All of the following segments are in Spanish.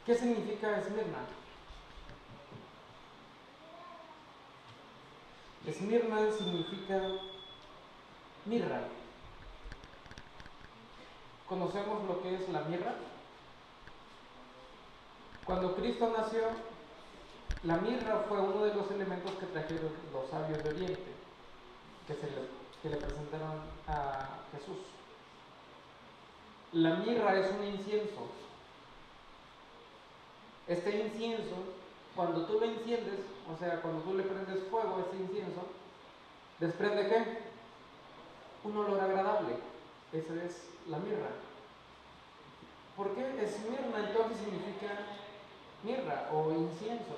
¿Qué significa Esmirna? Esmirna significa mirra. ¿Conocemos lo que es la mirra? Cuando Cristo nació, la mirra fue uno de los elementos que trajeron los sabios de Oriente, que le presentaron a Jesús. La mirra es un incienso. Este incienso, cuando tú lo enciendes, o sea, cuando tú le prendes fuego a este incienso, ¿desprende qué? Un olor agradable. Esa es la mirra. ¿Por qué Esmirna entonces significa mirra o incienso?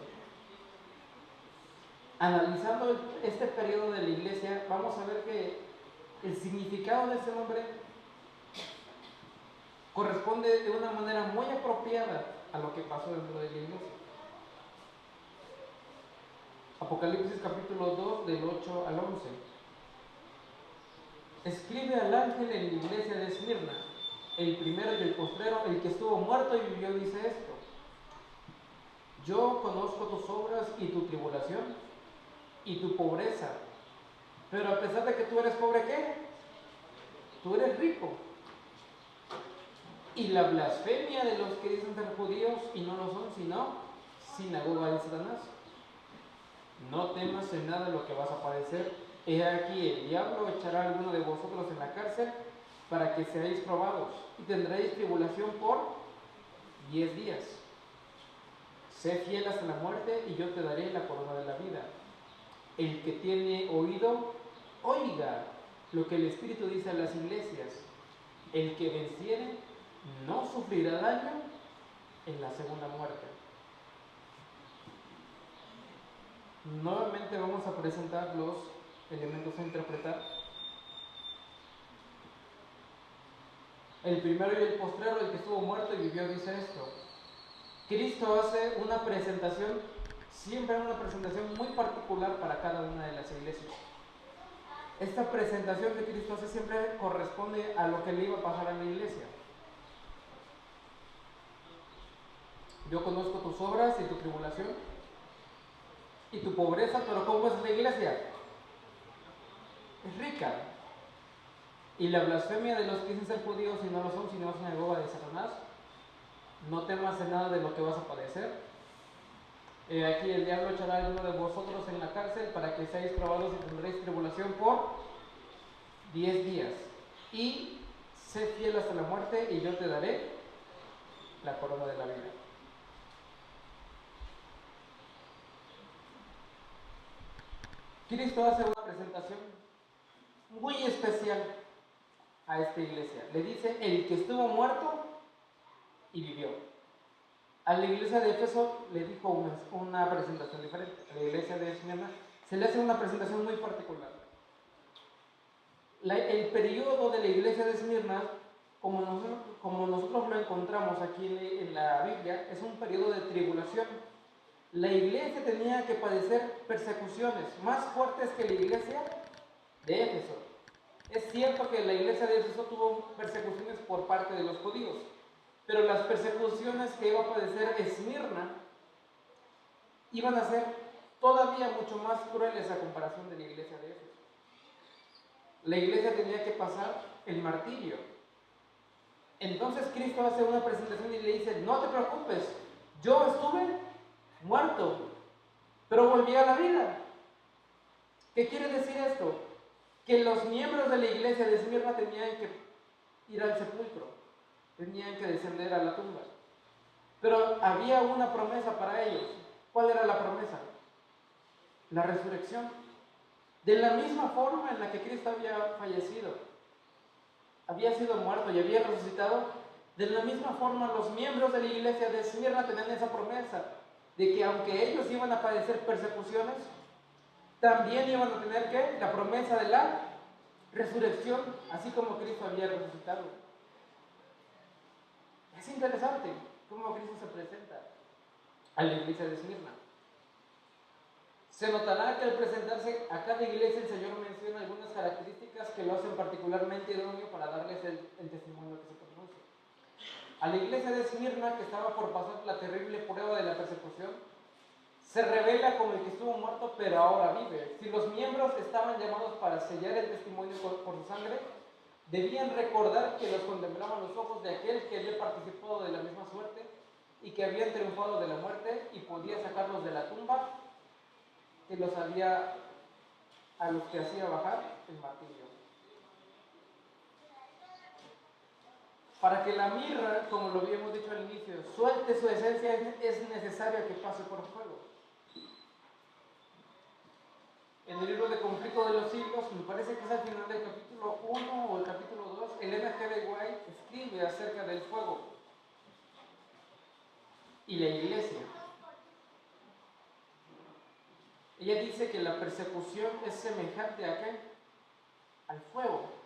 Analizando este periodo de la iglesia, vamos a ver que el significado de ese nombre corresponde de una manera muy apropiada a lo que pasó dentro de la iglesia. Apocalipsis capítulo 2 del 8 al 11. Escribe al ángel en la iglesia de Esmirna, el primero y el postrero, el que estuvo muerto y vivió, dice esto: yo conozco tus obras y tu tribulación y tu pobreza, pero a pesar de que tú eres pobre, ¿qué? Tú eres rico. Y la blasfemia de los que dicen ser judíos y no lo son, sino sinagoga de Satanás. No temas en nada lo que vas a padecer. He aquí, el diablo echará a alguno de vosotros en la cárcel para que seáis probados, y tendréis tribulación por 10 días. Sé fiel hasta la muerte, y yo te daré la corona de la vida. El que tiene oído, oiga lo que el Espíritu dice a las iglesias. El que venciere no sufrirá daño en la segunda muerte. Nuevamente vamos a presentar los elementos a interpretar. El primero y el postrero, el que estuvo muerto y vivió, dice esto. Cristo hace una presentación, siempre una presentación muy particular para cada una de las iglesias. Esta presentación que Cristo hace siempre corresponde a lo que le iba a pasar a la iglesia. Yo conozco tus obras y tu tribulación y tu pobreza, pero ¿cómo es la iglesia? Es rica. Y la blasfemia de los que dicen ser judíos y no lo son, sino sinagoga de Satanás. No temas en nada de lo que vas a padecer. Aquí el diablo echará a uno de vosotros en la cárcel para que seáis probados y tendréis tribulación por 10 días. Y sé fiel hasta la muerte, y yo te daré la corona de la vida. Cristo hace una presentación muy especial a esta iglesia. Le dice: el que estuvo muerto y vivió. A la iglesia de Éfeso le dijo una presentación diferente. A la iglesia de Esmirna se le hace una presentación muy particular. El periodo de la iglesia de Esmirna, como nosotros lo encontramos aquí en la Biblia, es un periodo de tribulación. La iglesia tenía que padecer persecuciones más fuertes que la iglesia de Éfeso. Es cierto que la iglesia de Éfeso tuvo persecuciones por parte de los judíos, pero las persecuciones que iba a padecer Esmirna iban a ser todavía mucho más crueles a comparación de la iglesia de Éfeso. La iglesia tenía que pasar el martirio. Entonces Cristo hace una presentación y le dice: no te preocupes, yo estuve muerto, pero volví a la vida. ¿Qué quiere decir esto? Que los miembros de la iglesia de Esmirna tenían que ir al sepulcro, tenían que descender a la tumba. Pero había una promesa para ellos. ¿Cuál era la promesa? La resurrección. De la misma forma en la que Cristo había fallecido, había sido muerto y había resucitado, de la misma forma los miembros de la iglesia de Esmirna tenían esa promesa de que aunque ellos iban a padecer persecuciones, también iban a tener que la promesa de la resurrección, así como Cristo había resucitado. Es interesante cómo Cristo se presenta a la iglesia de Esmirna. Se notará que al presentarse a cada iglesia el Señor menciona algunas características que lo hacen particularmente idóneo para darles el testimonio que se pronuncia. a la iglesia de Esmirna, que estaba por pasar la terrible prueba de la persecución, se revela como el que estuvo muerto, pero ahora vive. Si los miembros estaban llamados para sellar el testimonio por su sangre, debían recordar que los contemplaban los ojos de aquel que había participado de la misma suerte y que había triunfado de la muerte y podía sacarlos de la tumba, que los había, a los que hacía bajar el martirio. Para que la mirra, como lo habíamos dicho al inicio, suelte su esencia, es necesario que pase por fuego. En el libro de Conflicto de los Siglos, me parece que es al final del capítulo 1 o el capítulo 2, Elena G. de White escribe acerca del fuego y la iglesia. Ella dice que la persecución es semejante ¿a qué? Al fuego.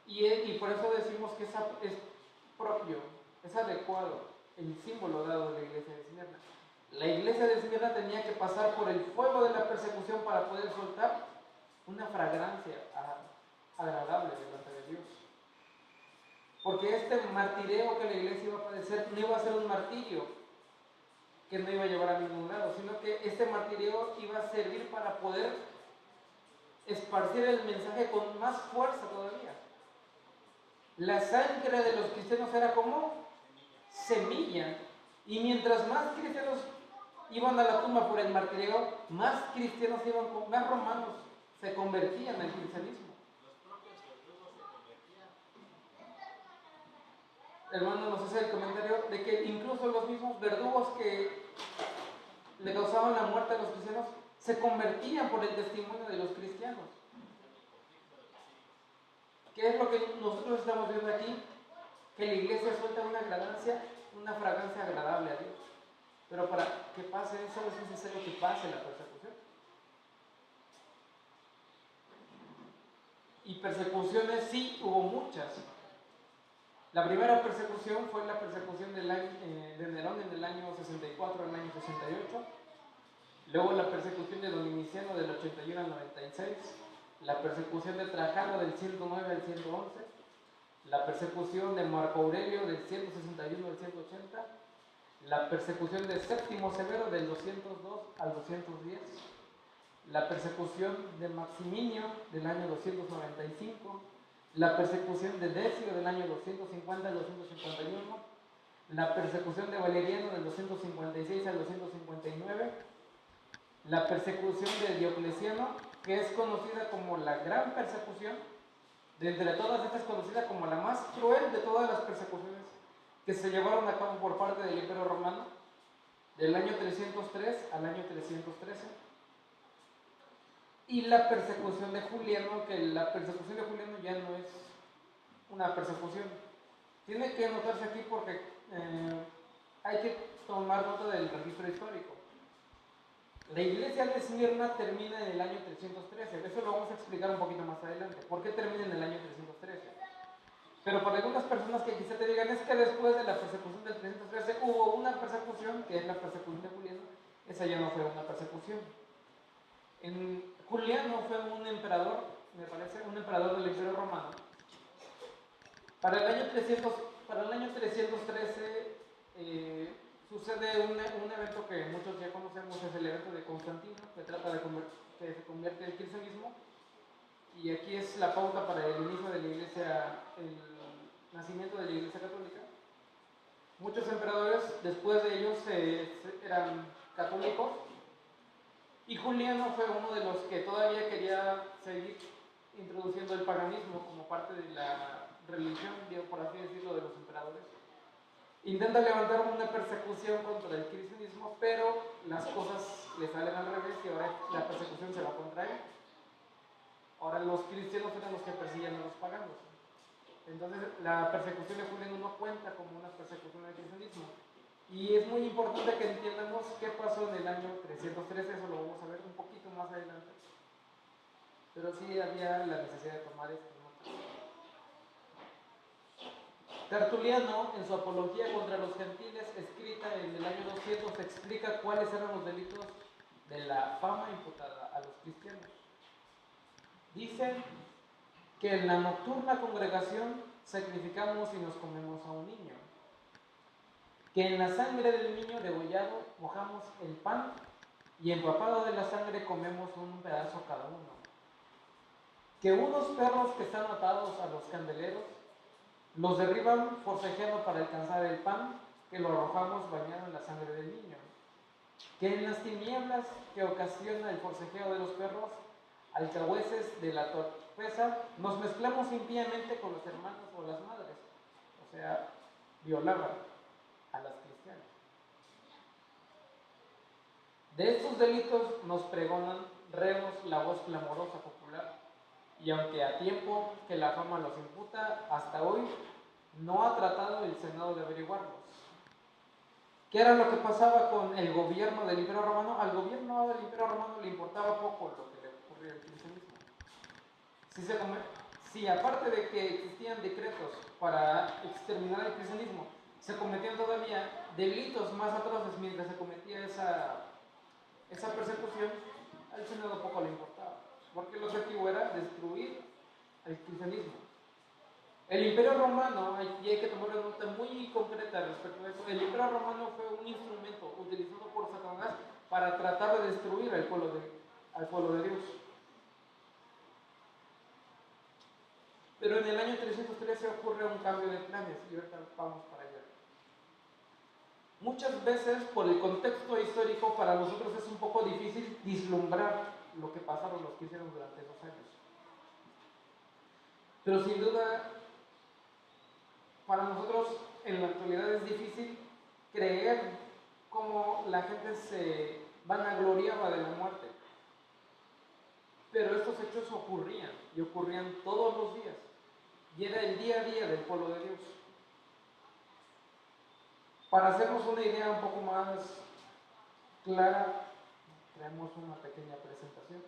Y por eso decimos que es propio, es adecuado el símbolo dado de la iglesia de Esmirna. La iglesia de Esmirna tenía que pasar por el fuego de la persecución para poder soltar una fragancia agradable delante de Dios. Porque este martireo que la iglesia iba a padecer no iba a ser un martirio que no iba a llevar a ningún lado, sino que este martireo iba a servir para poder esparcir el mensaje con más fuerza todavía. La sangre de los cristianos era como semilla, y mientras más cristianos iban a la tumba por el martirio, más cristianos iban, más romanos se convertían al cristianismo. Hermano nos hace el comentario de que incluso los mismos verdugos que le causaban la muerte a los cristianos se convertían por el testimonio de los cristianos. ¿Qué es lo que nosotros estamos viendo aquí? Que la iglesia suelta una fragancia agradable a Dios. Pero para que pase eso es necesario que pase la persecución. Y persecuciones sí hubo muchas. La primera persecución fue la persecución de Nerón en el año 64 al año 68. Luego la persecución de Domiciano del 81 al 96. La persecución de Trajano del 109 al 111. La persecución de Marco Aurelio del 161 al 180. La persecución de Séptimo Severo del 202 al 210. La persecución de Maximinio del año 295. La persecución de Decio del año 250 al 251. La persecución de Valeriano del 256 al 259. La persecución de Diocleciano, que es conocida como la gran persecución, de entre todas estas es conocida como la más cruel de todas las persecuciones que se llevaron a cabo por parte del Imperio Romano, del año 303 al año 313. Y la persecución de Juliano, que la persecución de Juliano ya no es una persecución. Tiene que notarse aquí porque hay que tomar nota del registro histórico. La iglesia de Esmirna termina en el año 313. Eso lo vamos a explicar un poquito más adelante. ¿Por qué termina en el año 313? Pero para algunas personas que quizá te digan, es que después de la persecución del 313 hubo una persecución, que es la persecución de Juliano. Esa ya no fue una persecución. Juliano fue un emperador, me parece, un emperador del Imperio Romano. Para el año 313 sucede un evento que muchos ya conocemos, es el evento de Constantino, que trata de que se convierte el cristianismo. Y aquí es la pauta para el inicio de la iglesia, el nacimiento de la iglesia católica. Muchos emperadores, después de ellos, eran católicos. Y Juliano fue uno de los que todavía quería seguir introduciendo el paganismo como parte de la religión, por así decirlo, de los emperadores. Intenta levantar una persecución contra el cristianismo, pero las cosas le salen al revés y ahora la persecución se va contra él. Ahora los cristianos eran los que persiguen a los paganos. Entonces la persecución de Juliano no cuenta como una persecución del cristianismo. Y es muy importante que entiendamos qué pasó en el año 313, eso lo vamos a ver un poquito más adelante. Pero sí había la necesidad de tomar esto. Tertuliano, en su Apología contra los Gentiles, escrita en el año 200, explica cuáles eran los delitos de la fama imputada a los cristianos. Dice que en la nocturna congregación sacrificamos y nos comemos a un niño, que en la sangre del niño degollado mojamos el pan y empapado de la sangre comemos un pedazo cada uno, que unos perros que están atados a los candeleros los derriban forcejeando para alcanzar el pan que lo arrojamos bañado en la sangre del niño, que en las tinieblas que ocasiona el forcejeo de los perros, alcahueces de la torpeza, nos mezclamos impíamente con los hermanos o las madres, o sea, violaban a las cristianas. De estos delitos nos pregonan reos la voz clamorosa popular, y aunque a tiempo que la fama los imputa, hasta hoy no ha tratado el Senado de averiguarlos. ¿Qué era lo que pasaba con el gobierno del Imperio Romano? Al gobierno del Imperio Romano le importaba poco lo que le ocurría al cristianismo. Si aparte de que existían decretos para exterminar el cristianismo, se cometían todavía delitos más atroces mientras se cometía esa persecución, al Senado poco le importaba, porque el objetivo era destruir el cristianismo. El Imperio Romano, y hay que tomar una nota muy concreta respecto a eso, el Imperio Romano fue un instrumento utilizado por Satanás para tratar de destruir al pueblo de Dios. Pero en el año 313 ocurre un cambio de planes, y ahorita vamos para allá. Muchas veces, por el contexto histórico, para nosotros es un poco difícil vislumbrar lo que pasaron los cristianos durante esos años. Pero sin duda, para nosotros en la actualidad es difícil creer cómo la gente se vanagloriaba de la muerte. Pero estos hechos ocurrían, y ocurrían todos los días. Y era el día a día del pueblo de Dios. Para hacernos una idea un poco más clara, traemos una pequeña presentación.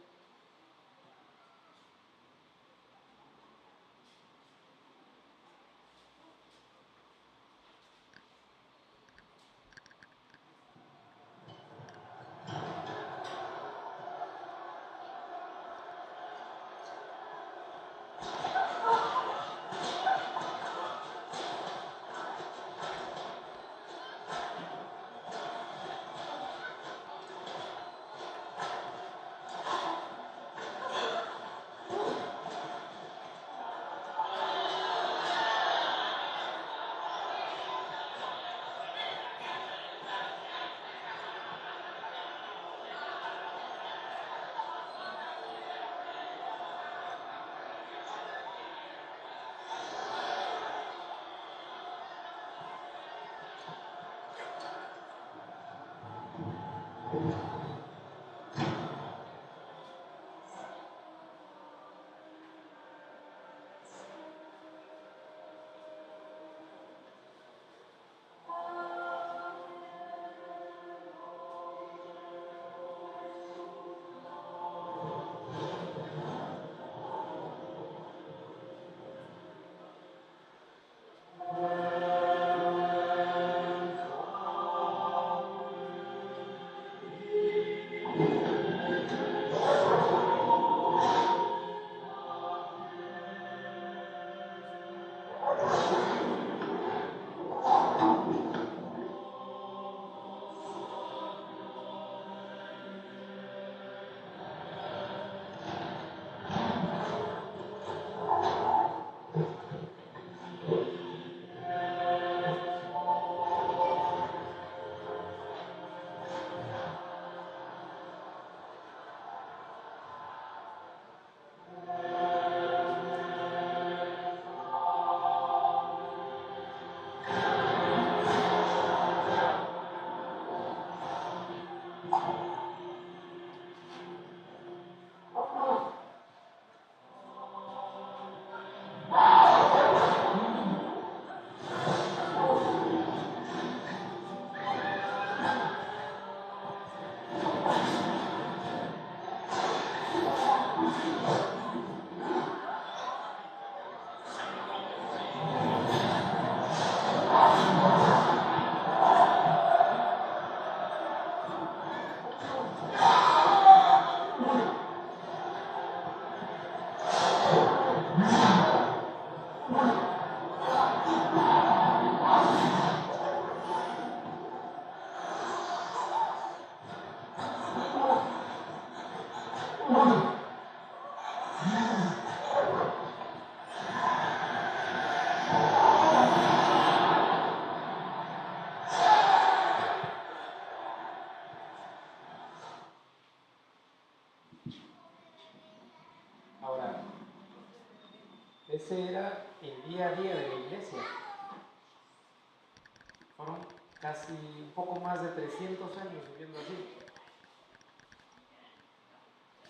Ahora, ese era el día a día de la iglesia. Fueron casi un poco más de 300 años viviendo así.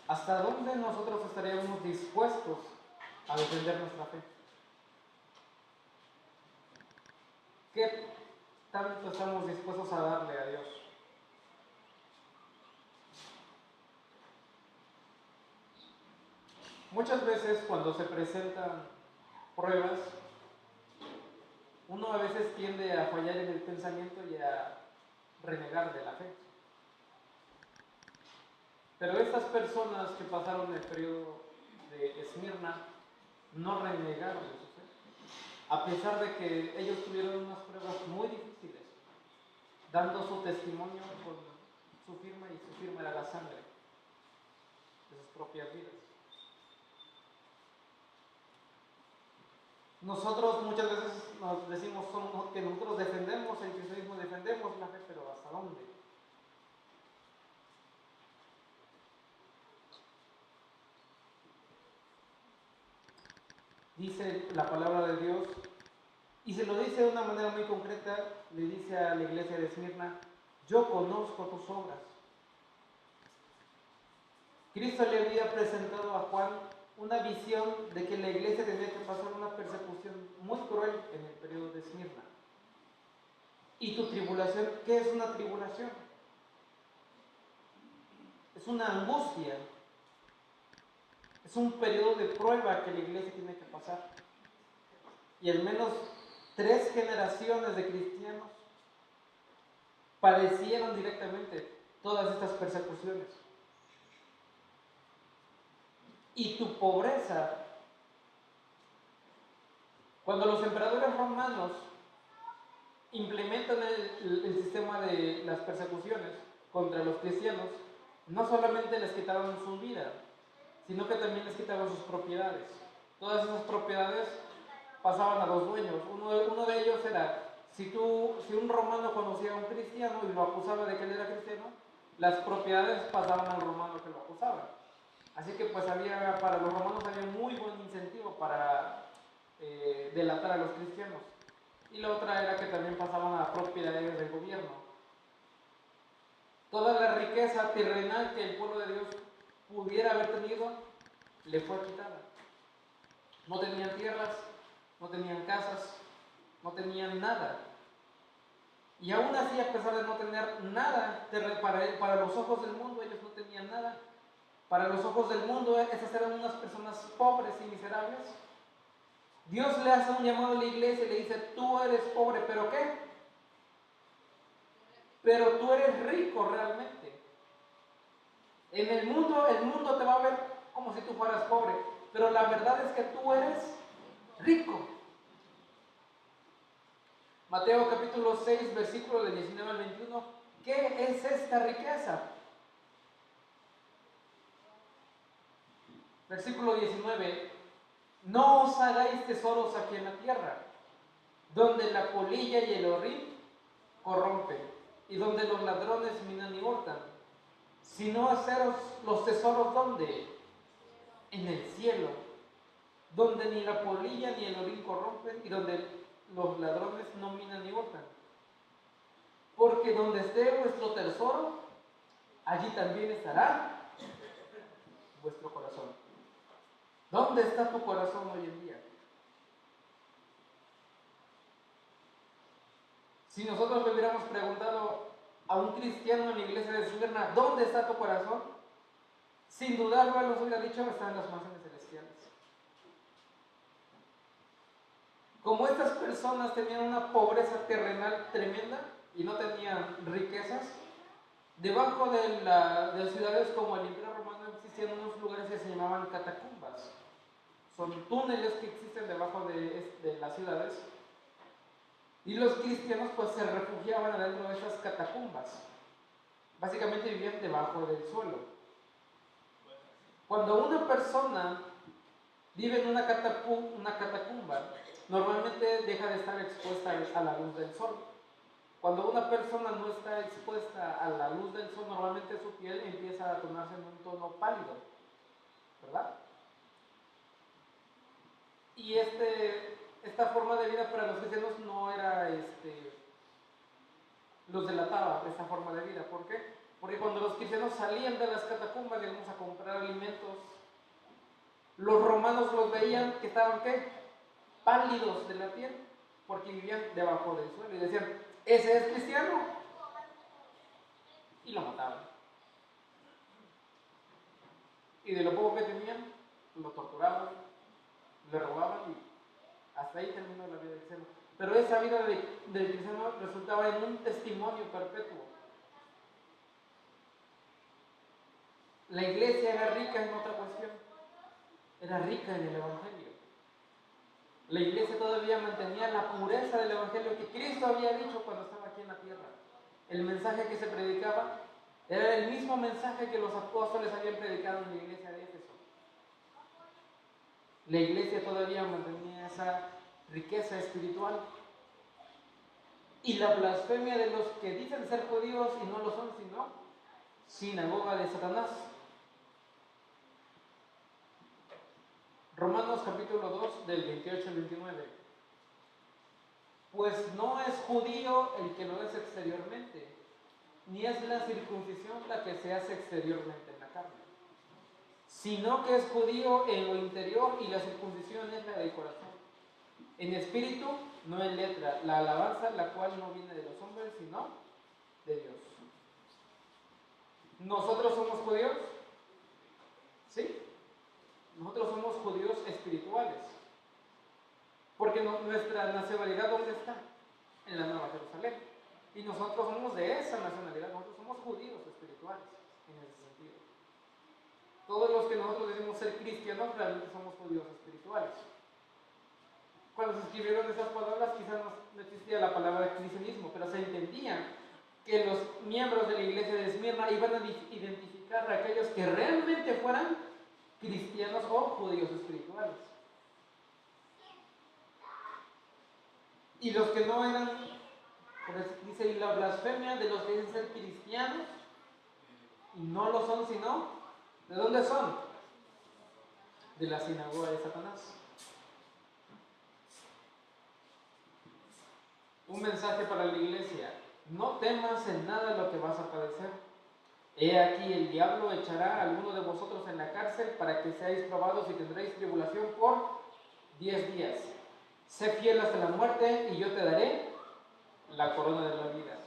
¿Hasta dónde nosotros estaríamos dispuestos a defender nuestra fe? ¿Qué tanto estamos dispuestos a darle a Dios? Muchas veces cuando se presentan pruebas, uno a veces tiende a fallar en el pensamiento y a renegar de la fe. Pero estas personas que pasaron el periodo de Esmirna no renegaron de su fe, a pesar de que ellos tuvieron unas pruebas muy difíciles, dando su testimonio con su firma, y su firma era la sangre de sus propias vidas. Nosotros muchas veces nos decimos que nosotros defendemos el cristianismo, defendemos la fe, pero ¿hasta dónde? Dice la palabra de Dios, y se lo dice de una manera muy concreta, le dice a la iglesia de Esmirna: yo conozco tus obras. Cristo le había presentado a Juan una visión de que la iglesia tenía que pasar una persecución muy cruel en el periodo de Esmirna. ¿Y tu tribulación? ¿Qué es una tribulación? Es una angustia, es un periodo de prueba que la iglesia tiene que pasar. Y al menos 3 generaciones de cristianos padecieron directamente todas estas persecuciones. Y tu pobreza, cuando los emperadores romanos implementan el sistema de las persecuciones contra los cristianos, no solamente les quitaban su vida, sino que también les quitaban sus propiedades. Todas esas propiedades pasaban a los dueños. Uno de ellos era, si un romano conocía a un cristiano y lo acusaba de que él era cristiano, las propiedades pasaban al romano que lo acusaba. Así que pues para los romanos había muy buen incentivo para delatar a los cristianos. Y la otra era que también pasaban a propiedades del gobierno. Toda la riqueza terrenal que el pueblo de Dios pudiera haber tenido, le fue quitada. No tenían tierras, no tenían casas, no tenían nada. Y aún así, a pesar de no tener nada, para los ojos del mundo, ellos no tenían nada. Para los ojos del mundo, esas eran unas personas pobres y miserables. Dios le hace un llamado a la iglesia y le dice: tú eres pobre, ¿pero qué? Pero tú eres rico realmente. En el mundo te va a ver como si tú fueras pobre, pero la verdad es que tú eres rico. Mateo capítulo 6, versículo del 19 al 21. ¿Qué es esta riqueza? Versículo 19. No os hagáis tesoros aquí en la tierra, donde la polilla y el orín corrompen, y donde los ladrones minan y hurtan, sino haceros los tesoros ¿dónde? En el cielo, donde ni la polilla ni el orín corrompen, y donde los ladrones no minan ni hurtan. Porque donde esté vuestro tesoro, allí también estará vuestro corazón. ¿Dónde está tu corazón hoy en día? Si nosotros le hubiéramos preguntado a un cristiano en la iglesia de Esmirna: ¿dónde está tu corazón? Sin dudarlo, él nos hubiera dicho: está en las mansiones celestiales. Como estas personas tenían una pobreza terrenal tremenda y no tenían riquezas, debajo de las ciudades como el Imperio Romano existían unos lugares que se llamaban catacumbas. Son túneles que existen debajo de las ciudades, y los cristianos pues se refugiaban adentro de esas catacumbas. Básicamente vivían debajo del suelo. Cuando una persona vive en una catacumba, normalmente deja de estar expuesta a la luz del sol. Cuando una persona no está expuesta a la luz del sol, normalmente su piel empieza a tornarse en un tono pálido, ¿verdad? Y esta forma de vida para los cristianos no era, los delataba esta forma de vida. ¿Por qué? Porque cuando los cristianos salían de las catacumbas, digamos, a comprar alimentos, los romanos los veían que estaban, ¿qué? Pálidos de la piel, porque vivían debajo del suelo y decían, ese es cristiano, y lo mataban. Y de lo poco que tenían, lo torturaban, le robaban y hasta ahí terminó la vida del cristiano. Pero esa vida del cristiano resultaba en un testimonio perpetuo. La iglesia era rica en otra cuestión, era rica en el Evangelio. La iglesia todavía mantenía la pureza del Evangelio que Cristo había dicho cuando estaba aquí en la tierra. El mensaje que se predicaba era el mismo mensaje que los apóstoles habían predicado en la iglesia de Éfeso. La iglesia todavía mantenía esa riqueza espiritual. Y la blasfemia de los que dicen ser judíos y no lo son, sino sinagoga de Satanás. Romanos capítulo 2 del 28 al 29. Pues no es judío el que lo es exteriormente, ni es la circuncisión la que se hace exteriormente en la carne, sino que es judío en lo interior y la circuncisión es la del corazón, en espíritu, no en letra, la alabanza la cual no viene de los hombres, sino de Dios. ¿Nosotros somos judíos? ¿Sí? Nosotros somos judíos espirituales. Porque nuestra nacionalidad, ¿dónde está? En la Nueva Jerusalén. Y nosotros somos de esa nacionalidad, nosotros somos judíos espirituales, en ese sentido. Todos los que nosotros decimos ser cristianos, realmente somos judíos espirituales. Cuando se escribieron esas palabras, quizás no existía la palabra cristianismo, pero se entendía que los miembros de la iglesia de Esmirna iban a identificar a aquellos que realmente fueran cristianos o judíos espirituales. Y los que no eran, dice, y la blasfemia de los que dicen ser cristianos y no lo son, sino, ¿de dónde son? De la sinagoga de Satanás. Un mensaje para la iglesia: no temas en nada lo que vas a padecer. He aquí, el diablo echará a alguno de vosotros en la cárcel para que seáis probados y tendréis tribulación por 10 días. Sé fiel hasta la muerte y yo te daré la corona de la vida.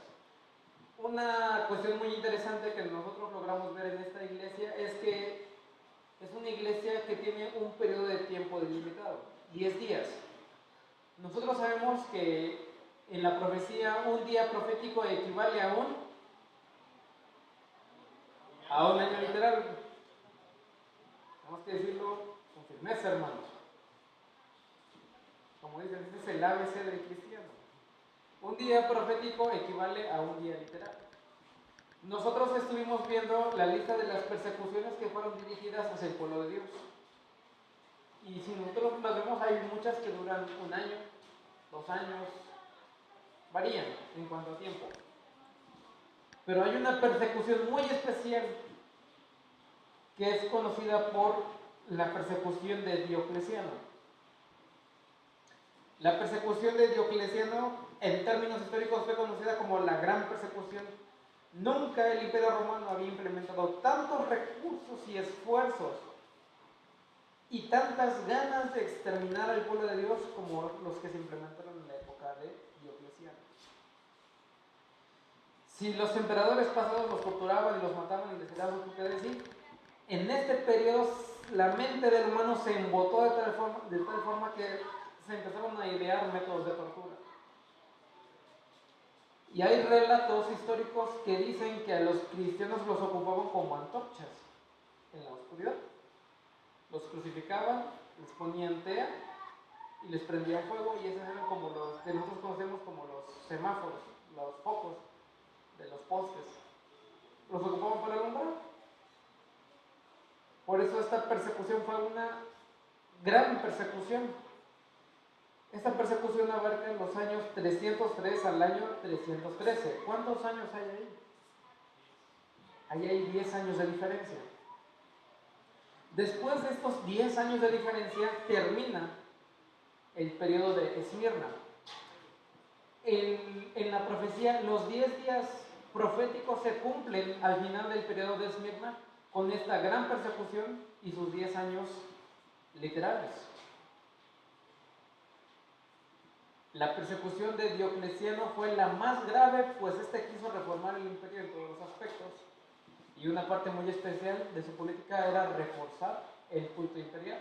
Una cuestión muy interesante que nosotros logramos ver en esta iglesia es que es una iglesia que tiene un periodo de tiempo delimitado, 10 días. Nosotros sabemos que en la profecía un día profético equivale a un año literal. Tenemos que decirlo con firmeza, hermanos. Como dicen, este es el ABC del cristiano. Un día profético equivale a un día literal. Nosotros estuvimos viendo la lista de las persecuciones que fueron dirigidas hacia el pueblo de Dios. Y si nosotros las vemos, hay muchas que duran 1 año, 2 años, varían en cuanto a tiempo. Pero hay una persecución muy especial que es conocida por la persecución de Diocleciano. La persecución de Diocleciano, en términos históricos, fue conocida como la gran persecución. Nunca el Imperio Romano había implementado tantos recursos y esfuerzos y tantas ganas de exterminar al pueblo de Dios como los que se implementaron en la época de Diocleciano. Si los emperadores pasados los torturaban y los mataban y les daban lo que decir, en este periodo la mente del humano se embotó de tal forma que se empezaron a idear métodos de tortura. Y hay relatos históricos que dicen que a los cristianos los ocupaban como antorchas en la oscuridad. Los crucificaban, les ponían tea y les prendían fuego, y esos eran como los que nosotros conocemos como los semáforos, los focos de los postes. Los ocupaban para alumbrar. Por eso esta persecución fue una gran persecución. Esta persecución abarca los años 303 al año 313. ¿Cuántos años hay ahí? Ahí hay 10 años de diferencia. Después de estos 10 años de diferencia termina el periodo de Esmirna. En la profecía, los 10 días proféticos se cumplen al final del periodo de Esmirna con esta gran persecución y sus 10 años literales. La persecución de Diocleciano fue la más grave, pues este quiso reformar el imperio en todos los aspectos. Y una parte muy especial de su política era reforzar el culto imperial.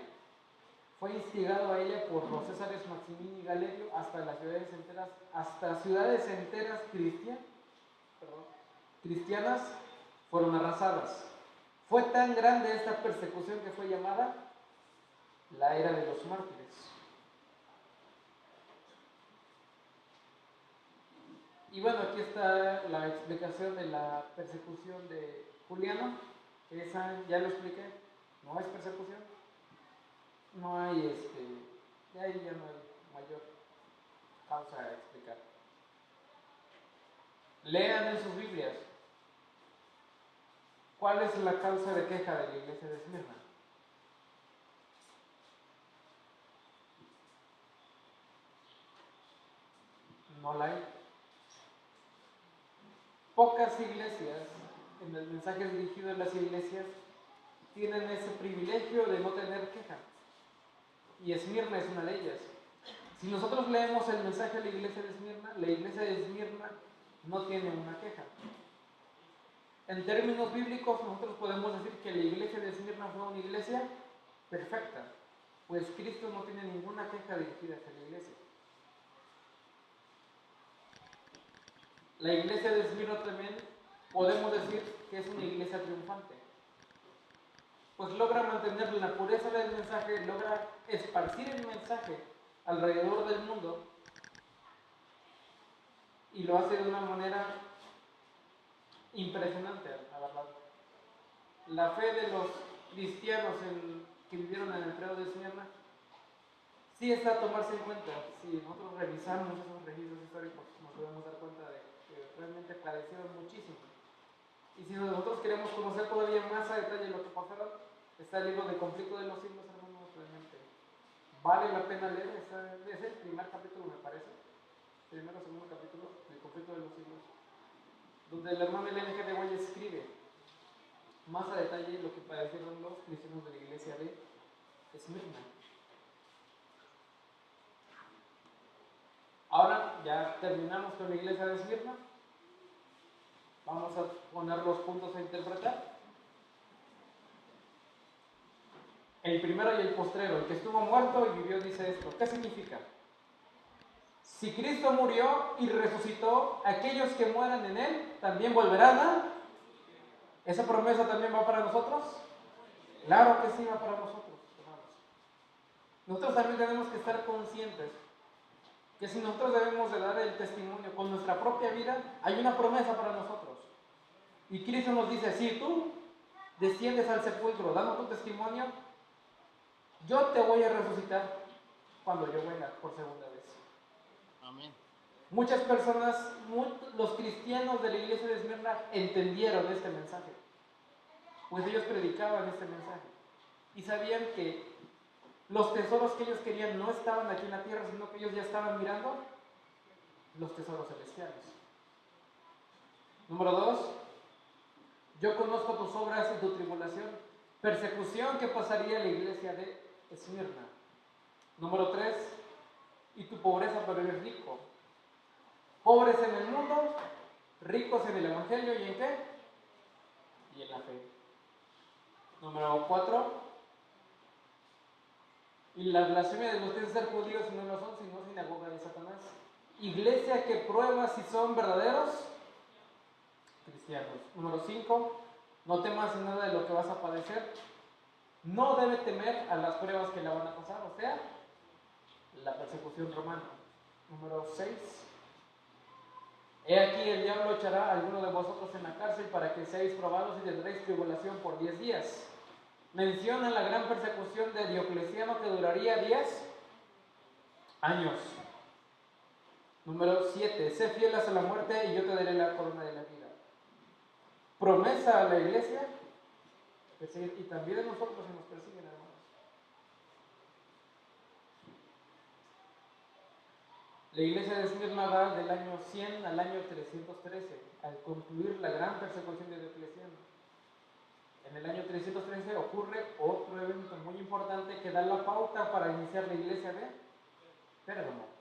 Fue instigado a ella por los césares Maximino y Galerio hasta ciudades enteras cristianas fueron arrasadas. Fue tan grande esta persecución que fue llamada la era de los mártires. Y bueno, aquí está la explicación de la persecución de Juliano, que esa ya lo expliqué, no es persecución, no hay de ahí ya no hay mayor causa a explicar. Lean en sus Biblias cuál es la causa de queja de la iglesia de Esmirna. No la hay. Pocas iglesias, en el mensaje dirigido a las iglesias, tienen ese privilegio de no tener queja. Y Esmirna es una de ellas. Si nosotros leemos el mensaje a la iglesia de Esmirna no tiene una queja. En términos bíblicos, nosotros podemos decir que la iglesia de Esmirna fue una iglesia perfecta, pues Cristo no tiene ninguna queja dirigida hacia la iglesia. La iglesia de Esmirna también podemos decir que es una iglesia triunfante, pues logra mantener la pureza del mensaje, logra esparcir el mensaje alrededor del mundo y lo hace de una manera impresionante, la verdad. La fe de los cristianos que vivieron en el periodo de Esmirna sí está a tomarse en cuenta. Si nosotros revisamos esos registros históricos, nos podemos dar cuenta de que realmente padecieron muchísimo. Y si nosotros queremos conocer todavía más a detalle lo que pasaron, está el libro de Conflicto de los Siglos, hermanos, realmente vale la pena leer. Es el primer capítulo, me parece, primero o segundo capítulo del Conflicto de los Siglos, donde el hermano Ellen G. de White escribe más a detalle lo que padecieron los cristianos de la iglesia de Esmirna. Ahora ya terminamos con la iglesia de Esmirna. Vamos a poner los puntos a interpretar. El primero y el postrero, el que estuvo muerto y vivió, dice esto. ¿Qué significa? Si Cristo murió y resucitó, aquellos que mueran en Él también volverán a... ¿Esa promesa también va para nosotros? Claro que sí va para nosotros, hermanos. Nosotros también tenemos que estar conscientes que si nosotros debemos de dar el testimonio con nuestra propia vida, hay una promesa para nosotros. Y Cristo nos dice, si tú desciendes al sepulcro dando tu testimonio, yo te voy a resucitar cuando yo venga por segunda vez. Amén. Muchas personas, los cristianos de la iglesia de Esmirna entendieron este mensaje, pues ellos predicaban este mensaje y sabían que los tesoros que ellos querían no estaban aquí en la tierra, sino que ellos ya estaban mirando los tesoros celestiales. Número 2, yo conozco tus obras y tu tribulación, persecución que pasaría en la iglesia de Esmirna. Número 3, y tu pobreza, pero eres rico. Pobres en el mundo, ricos en el evangelio, ¿y en qué? Y en la fe. Número 4, y la blasfemia de los que dicen ser judíos y no lo son, sino sinagoga de Satanás. Iglesia que prueba si son verdaderos cristianos. Número 5, no temas en nada de lo que vas a padecer. No debe temer a las pruebas que la van a pasar, o sea, la persecución romana. Número 6, he aquí el diablo echará a alguno de vosotros en la cárcel para que seáis probados y tendréis tribulación por 10 días. menciona la gran persecución de Diocleciano que duraría 10 años. Número 7, sé fiel hasta la muerte y yo te daré la corona de la vida. Promesa a la iglesia, y también a nosotros se nos persiguen, hermanos. La iglesia de Esmirna va del año 100 al año 313, al concluir la gran persecución de Diocleciano. En el año 313 ocurre otro evento muy importante que da la pauta para iniciar la iglesia de Pérgamo.